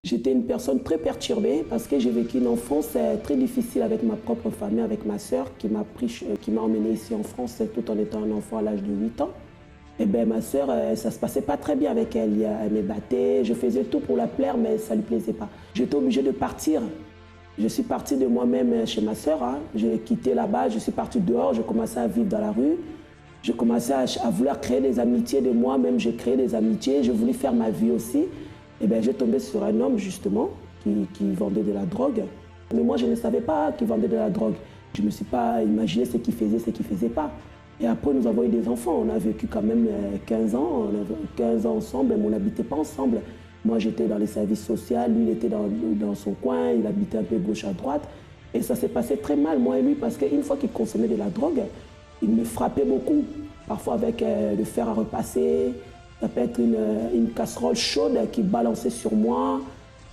J'étais une personne très perturbée parce que j'ai vécu une enfance très difficile avec ma propre famille, avec ma sœur qui m'a emmenée ici en France tout en étant un enfant à l'âge de 8 ans. Et bien ma sœur, ça ne se passait pas très bien avec elle. Elle me battait, je faisais tout pour la plaire, mais ça ne lui plaisait pas. J'étais obligée de partir. Je suis partie de moi-même chez ma sœur. Je l'ai quittée là-bas, je suis partie dehors, je commençais à vivre dans la rue. Je commençais à vouloir créer des amitiés de moi-même, j'ai créé des amitiés, je voulais faire ma vie aussi. Et bien j'ai tombé sur un homme justement qui vendait de la drogue. Mais moi je ne savais pas qu'il vendait de la drogue. Je ne me suis pas imaginé ce qu'il faisait, ce qu'il ne faisait pas. Et après nous avons eu des enfants, on a vécu quand même 15 ans, on a 15 ans ensemble, mais on n'habitait pas ensemble. Moi j'étais dans les services sociaux, lui il était dans son coin, il habitait un peu gauche à droite. Et ça s'est passé très mal, moi et lui, parce qu'une fois qu'il consommait de la drogue, il me frappait beaucoup, parfois avec le fer à repasser. Ça peut être une casserole chaude qui balançait sur moi,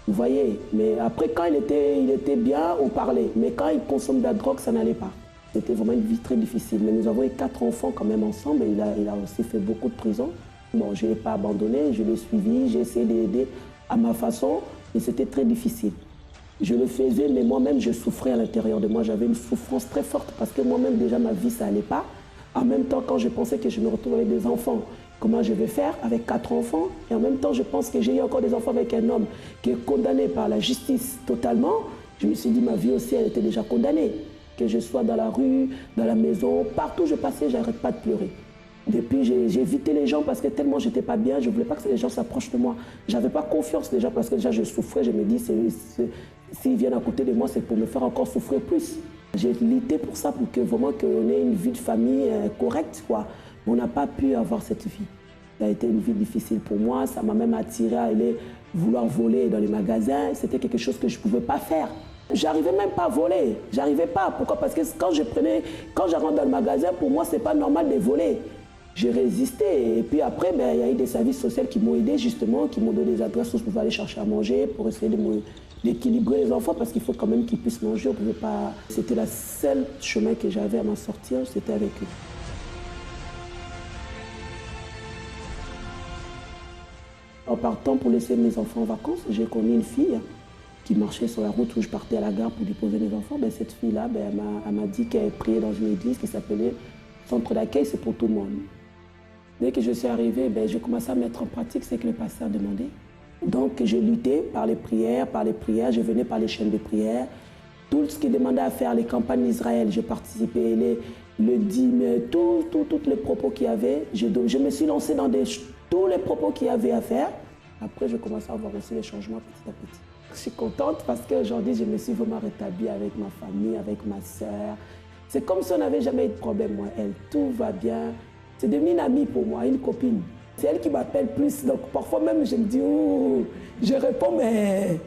vous voyez. Mais après, quand il était bien, on parlait. Mais quand il consomme de la drogue, ça n'allait pas. C'était vraiment une vie très difficile. Mais nous avons eu 4 enfants quand même ensemble. Il a aussi fait beaucoup de prison. Bon, je ne l'ai pas abandonné, je l'ai suivi, j'ai essayé de l'aider à ma façon, mais c'était très difficile. Je le faisais, mais moi-même, je souffrais à l'intérieur de moi. J'avais une souffrance très forte parce que moi-même, déjà, ma vie, ça n'allait pas. En même temps, quand je pensais que je me retrouvais avec des enfants, comment je vais faire avec 4 enfants? Et en même temps, je pense que j'ai eu encore des enfants avec un homme qui est condamné par la justice totalement. Je me suis dit, ma vie aussi, elle était déjà condamnée. Que je sois dans la rue, dans la maison, partout où je passais, j'arrête pas de pleurer. Depuis, j'ai évité les gens parce que tellement j'étais pas bien, je voulais pas que les gens s'approchent de moi. J'avais pas confiance déjà parce que déjà je souffrais, je me dis, s'ils viennent à côté de moi, c'est pour me faire encore souffrir plus. J'ai lutté pour ça, pour que vraiment qu'on ait une vie de famille correcte, quoi. On n'a pas pu avoir cette vie. Ça a été une vie difficile pour moi, ça m'a même attiré à aller vouloir voler dans les magasins. C'était quelque chose que je ne pouvais pas faire. J'arrivais même pas à voler, j'arrivais pas. Pourquoi? Parce que quand je rentre dans le magasin, pour moi, c'est pas normal de voler. J'ai résisté et puis après, il y a eu des services sociaux qui m'ont aidé justement, qui m'ont donné des adresses où je pouvais aller chercher à manger pour essayer d'équilibrer les enfants parce qu'il faut quand même qu'ils puissent manger. On pouvait pas. C'était le seul chemin que j'avais à m'en sortir, c'était avec eux. En partant pour laisser mes enfants en vacances, j'ai connu une fille qui marchait sur la route où je partais à la gare pour déposer mes enfants. Cette fille-là, elle m'a dit qu'elle priait dans une église qui s'appelait Centre d'accueil, c'est pour tout le monde. Dès que je suis arrivée, j'ai commencé à mettre en pratique ce que le pasteur demandait. Donc j'ai lutté par les prières, je venais par les chaînes de prière. Tout ce qu'il demandait à faire, les campagnes d'Israël, j'ai participé, le dîme, tous les propos qu'il y avait. Je me suis lancée dans tous les propos qu'il y avait à faire. Après, je commençais à voir aussi les changements petit à petit. Je suis contente parce qu'aujourd'hui, je me suis vraiment rétablie avec ma famille, avec ma sœur. C'est comme si on n'avait jamais eu de problème, moi, elle. Tout va bien. C'est devenu une amie pour moi, une copine. C'est elle qui m'appelle plus. Donc parfois même, je me dis, oh, je réponds, mais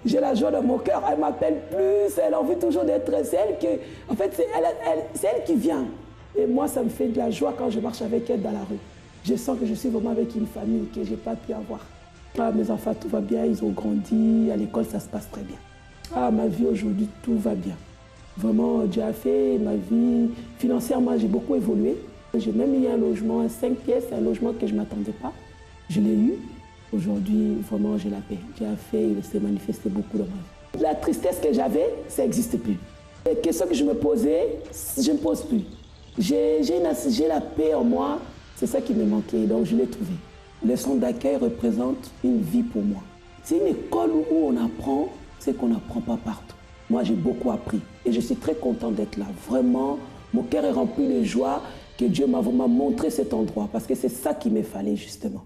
j'ai la joie dans mon cœur. Elle m'appelle plus, elle a envie toujours d'être. C'est elle qui, en fait, c'est elle qui vient. Et moi, ça me fait de la joie quand je marche avec elle dans la rue. Je sens que je suis vraiment avec une famille que je n'ai pas pu avoir. Ah, mes enfants, tout va bien, ils ont grandi, à l'école, ça se passe très bien. Ah, ma vie aujourd'hui, tout va bien. Vraiment, Dieu a fait ma vie. Financièrement, j'ai beaucoup évolué. J'ai même eu un logement, un 5 pièces, un logement que je ne m'attendais pas. Je l'ai eu. Aujourd'hui, vraiment, j'ai la paix. Dieu a fait, il s'est manifesté beaucoup dans ma vie. La tristesse que j'avais, ça n'existe plus. Les questions que je me posais, je ne me pose plus. J'ai la paix en moi, c'est ça qui me manquait, donc je l'ai trouvé. Le centre d'accueil représente une vie pour moi. C'est une école où on apprend ce qu'on n'apprend pas partout. Moi, j'ai beaucoup appris et je suis très content d'être là. Vraiment, mon cœur est rempli de joie que Dieu m'a vraiment montré cet endroit parce que c'est ça qu'il me fallait justement.